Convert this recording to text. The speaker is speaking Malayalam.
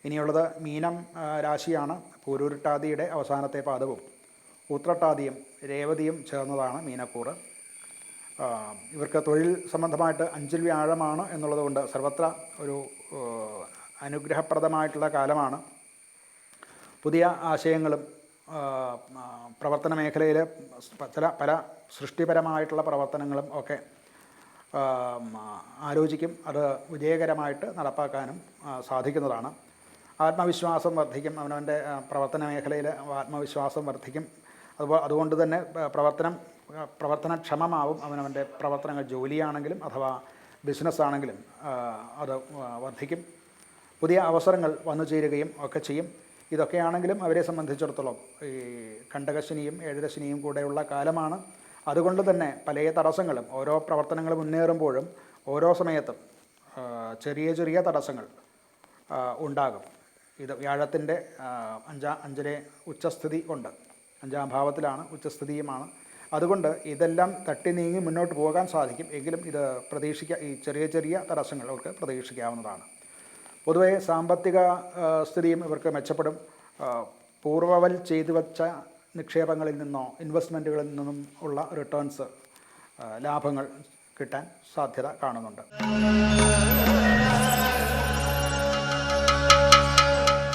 ഇനിയുള്ളത് മീനം രാശിയാണ്. പൂരുരുട്ടാതിയുടെ അവസാനത്തെ പാദവും ഉത്രട്ടാതിയും രേവതിയും ചേർന്നതാണ് മീനക്കൂറ്. ഇവർക്ക് തൊഴിൽ സംബന്ധമായിട്ട് 5-ൽ വ്യാഴമാണ് എന്നുള്ളതുകൊണ്ട് സർവത്ര ഒരു അനുഗ്രഹപ്രദമായിട്ടുള്ള കാലമാണ്. പുതിയ ആശയങ്ങളും പ്രവർത്തന മേഖലയിൽ പല സൃഷ്ടിപരമായിട്ടുള്ള പ്രവർത്തനങ്ങളും ഒക്കെ ആലോചിക്കും. അത് വിജയകരമായിട്ട് നടപ്പാക്കാനും സാധിക്കുന്നതാണ്. ആത്മവിശ്വാസം വർദ്ധിക്കും. അവനവൻ്റെ പ്രവർത്തന മേഖലയിൽ ആത്മവിശ്വാസം വർദ്ധിക്കും. അതുകൊണ്ട് തന്നെ പ്രവർത്തനക്ഷമമാവും അവനവൻ്റെ പ്രവർത്തനങ്ങൾ. ജോലിയാണെങ്കിലും അഥവാ ബിസിനസ്സാണെങ്കിലും അത് വർദ്ധിക്കും. പുതിയ അവസരങ്ങൾ വന്നു ചേരുകയും ഒക്കെ ചെയ്യും. ഇതൊക്കെയാണെങ്കിലും അവരെ സംബന്ധിച്ചിടത്തോളം ഈ കണ്ടകശനിയും ഏഴരശനിയും കൂടെയുള്ള കാലമാണ്. അതുകൊണ്ട് തന്നെ പല തടസ്സങ്ങളും ഓരോ പ്രവർത്തനങ്ങൾ മുന്നേറുമ്പോഴും ഓരോ സമയത്തും ചെറിയ ചെറിയ തടസ്സങ്ങൾ ഉണ്ടാകും. ഇത് വ്യാഴത്തിൻ്റെ 5-ലെ ഉച്ചസ്ഥിതി കൊണ്ട് 5-ാം ഭാവത്തിലാണ്, ഉച്ചസ്ഥിതിയുമാണ്. അതുകൊണ്ട് ഇതെല്ലാം തട്ടി നീങ്ങി മുന്നോട്ട് പോകാൻ സാധിക്കും. എങ്കിലും ഇത് ഈ ചെറിയ ചെറിയ തടസ്സങ്ങൾ അവർക്ക് പ്രതീക്ഷിക്കാവുന്നതാണ്. പൊതുവേ സാമ്പത്തിക സ്ഥിതിയും ഇവർക്ക് മെച്ചപ്പെടും. പൂർവ്വവൽ ചെയ്തു വച്ച നിക്ഷേപങ്ങളിൽ നിന്നോ ഇൻവെസ്റ്റ്മെൻറ്റുകളിൽ നിന്നും ഉള്ള റിട്ടേൺസ്, ലാഭങ്ങൾ കിട്ടാൻ സാധ്യത കാണുന്നുണ്ട്.